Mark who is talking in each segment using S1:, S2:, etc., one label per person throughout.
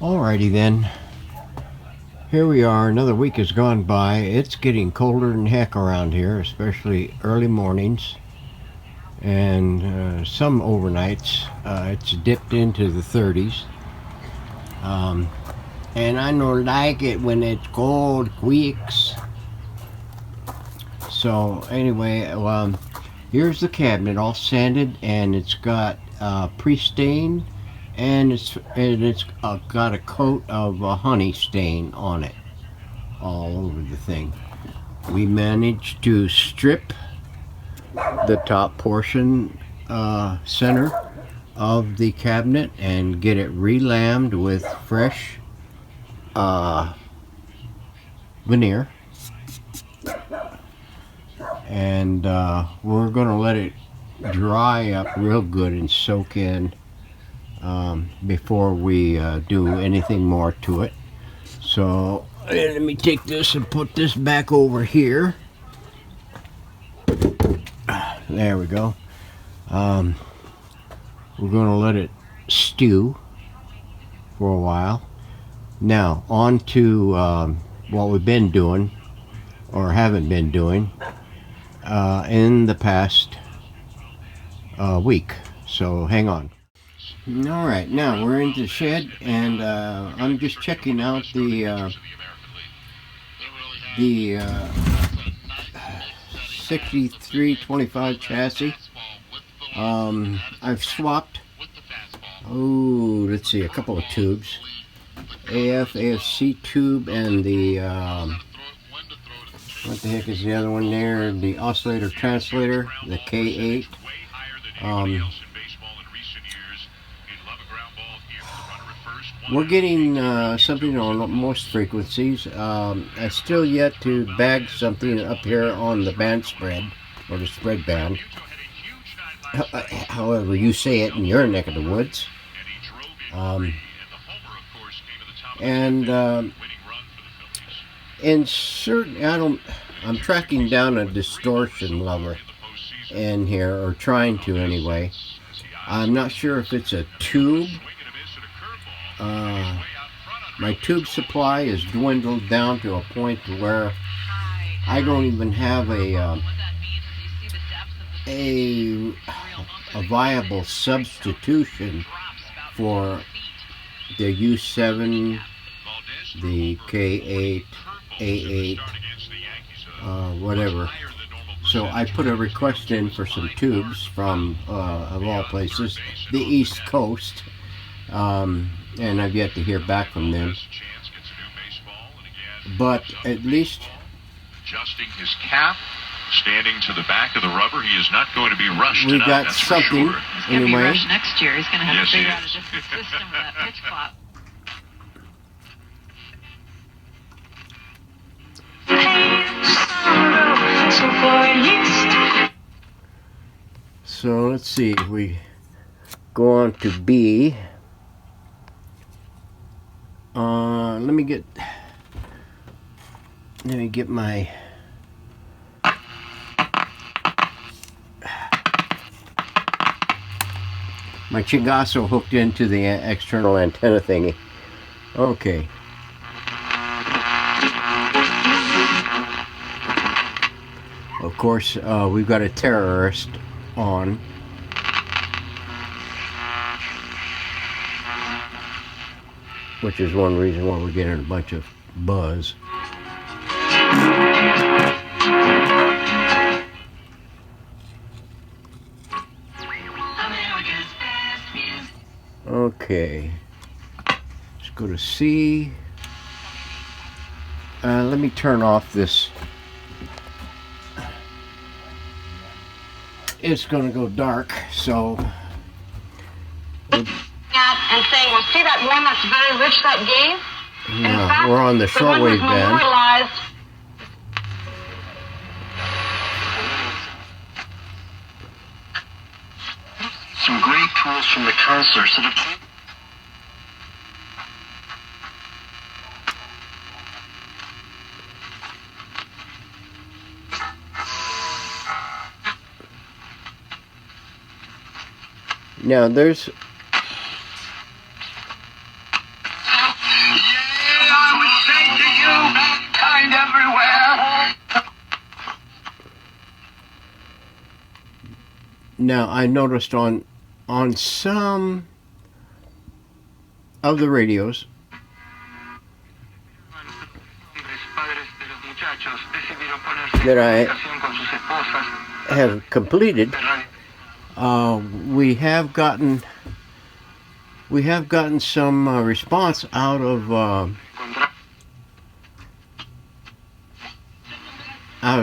S1: Alrighty then, here we are. Another week has gone by. It's getting colder than heck around here, especially early mornings and some overnights. It's dipped into the 30s, and I don't like it when it's cold quicks. So anyway, here's the cabinet all sanded, and it's got pre-stained, and it's got a coat of honey stain on it all over the thing. We managed to strip the top portion center of the cabinet and get it re-lammed with fresh veneer, and we're gonna let it dry up real good and soak in before we do anything more to it. So let me take this and put this back over here. There we go. We're gonna let it stew for a while. Now on to what we've been doing or haven't been doing in the past week. So hang on. Alright, now we're in the shed, and I'm just checking out the 6325 chassis. I've swapped, let's see, a couple of tubes. AFC tube and the, what the heck is the other one there? The oscillator translator, the K8. We're getting something on most frequencies. I still yet to bag something up here on the band spread, or the spread band. However you say it in your neck of the woods. In certain, I'm tracking down a distortion lever in here, or trying to anyway. I'm not sure if it's a tube. My tube supply is dwindled down to a point where I don't even have a viable substitution for the U7, the K8, A8, whatever. So I put a request in for some tubes from, of all places, the East Coast. And I've yet to hear back from them. But at least,
S2: adjusting his cap, standing to the back of the rubber, he is not going to be rushed.
S1: We got something
S3: He's going to be rushed next year. He's going to have to figure out a different system for that pitch clock.
S1: So let's see, if we go on to B. Let me get my Chingasso hooked into the external antenna thingy. Okay. Of course, we've got a terrorist on. Which is one reason why we're getting a bunch of buzz. Okay. Let's go to C. Let me turn off this. It's going to go dark, so...
S4: and saying, well, see that one that's very rich, that gave?
S1: Yeah, fact, we're on the shortwave band.
S5: Some great tools from the concerts that have...
S1: Now there's Now I noticed on some of the radios that I have completed, we have gotten some response out of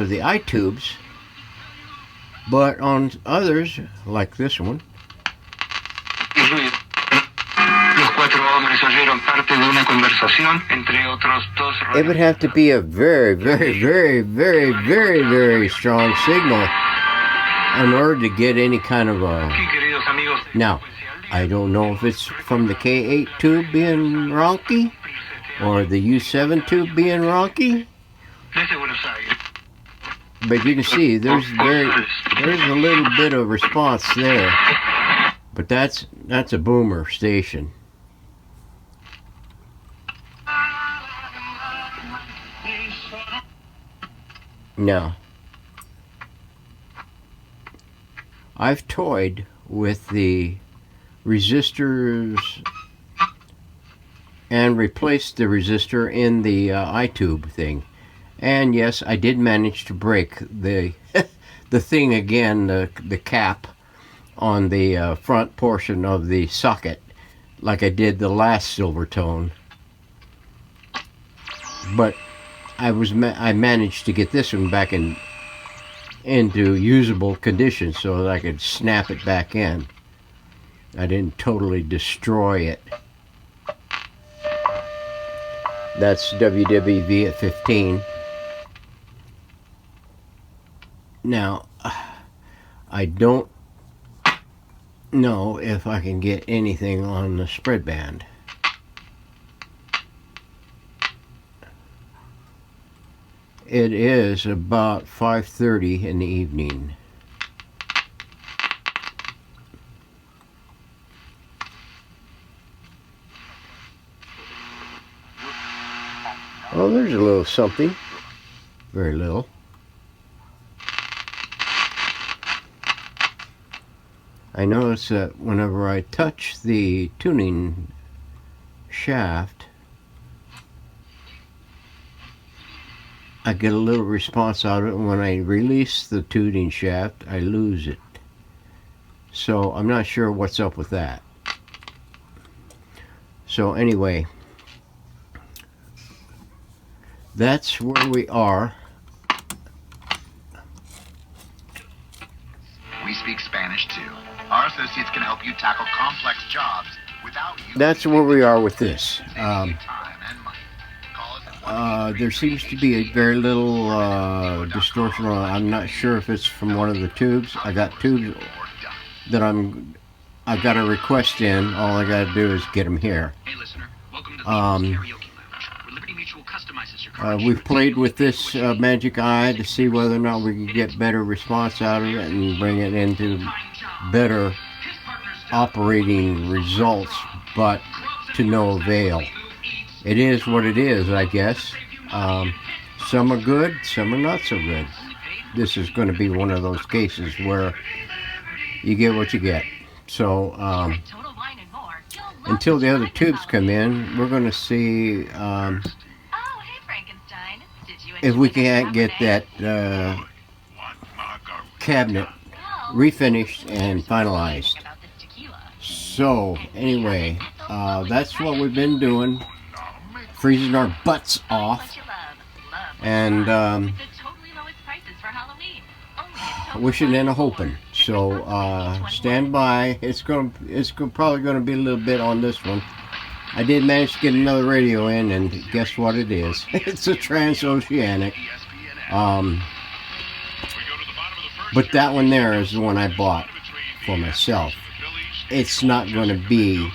S1: the iTubes, but on others like this one, it would have to be a very, very, very, very, very, very strong signal in order to get any kind of a... Now, I don't know if it's from the K8 tube being ronky or the U7 tube being ronky, but you can see there's a little bit of response there. But that's a boomer station. Now, I've toyed with the resistors and replaced the resistor in the iTube thing. And yes, I did manage to break the the thing again, the cap on the front portion of the socket, like I did the last Silvertone. But I managed to get this one back into usable condition so that I could snap it back in. I didn't totally destroy it. That's WWV at 15. Now, I don't know if I can get anything on the spread band. It is about 5:30 in the evening. Oh, there's a little something. Very little. I notice that whenever I touch the tuning shaft, I get a little response out of it, and when I release the tuning shaft, I lose it. So I'm not sure what's up with that. So anyway, that's where we are.
S6: We speak Spanish too. Our associates can help you tackle complex jobs without you.
S1: That's where we are with this. There seems to be a very little distortion on it. I'm not sure if it's from one of the tubes. I got tubes that I've got a request in. All I got to do is get them here.
S7: Hey listener, welcome to the karaoke lounge. Where Liberty Mutual customizes your car.
S1: We've played with this Magic Eye to see whether or not we can get better response out of it and bring it into better operating results, but to no avail. It is what it is, I guess. Some are good, some are not so good. This is going to be one of those cases where you get what you get. So until the other tubes come in, we're going to see if we can't get that cabinet refinished and finalized. So anyway, that's what we've been doing, freezing our butts off, and wishing and a hoping. So stand by. It's probably gonna be a little bit on this one. I did manage to get another radio in, and guess what it is? It's a transoceanic. But that one there is the one I bought for myself. It's not going to be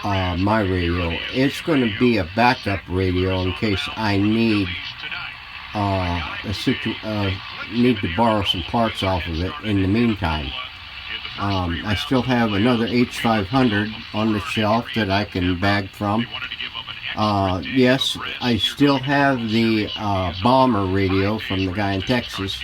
S1: my radio. It's going to be a backup radio in case I need need to borrow some parts off of it in the meantime. I still have another H500 on the shelf that I can bag from, Yes, I still have the bomber radio from the guy in Texas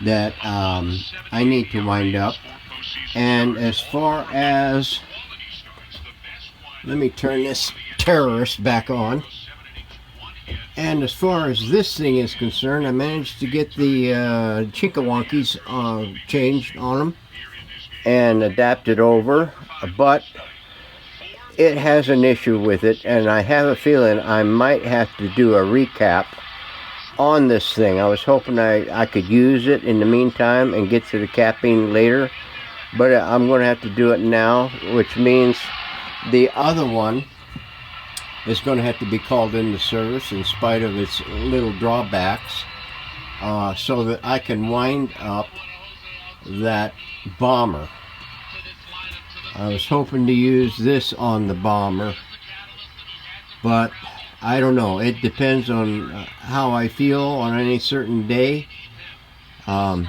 S1: that I need to wind up. And as far as, let me turn this terrorist back on. And as far as this thing is concerned, I managed to get the chinkawonkies changed on them and adapted over, but it has an issue with it, and I have a feeling I might have to do a recap on this thing. I was hoping I could use it in the meantime and get to the capping later, but I'm going to have to do it now, which means the other one is going to have to be called into service in spite of its little drawbacks, so that I can wind up that bomber. I was hoping to use this on the bomber, but I don't know. It depends on how I feel on any certain day, and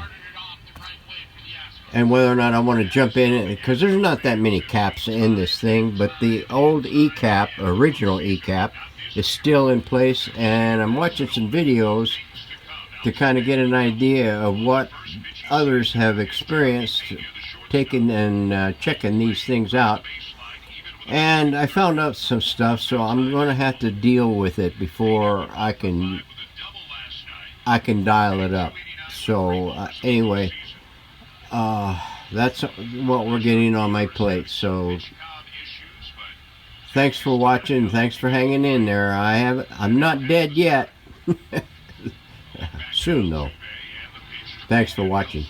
S1: whether or not I want to jump in it, because there's not that many caps in this thing, but the old E-cap, original E-cap, is still in place, and I'm watching some videos to kind of get an idea of what others have experienced taking and checking these things out, and I found out some stuff, so I'm going to have to deal with it before I can dial it up. So anyway, that's what we're getting on my plate. So thanks for watching, thanks for hanging in there. I'm not dead yet. Soon though. Thanks for watching.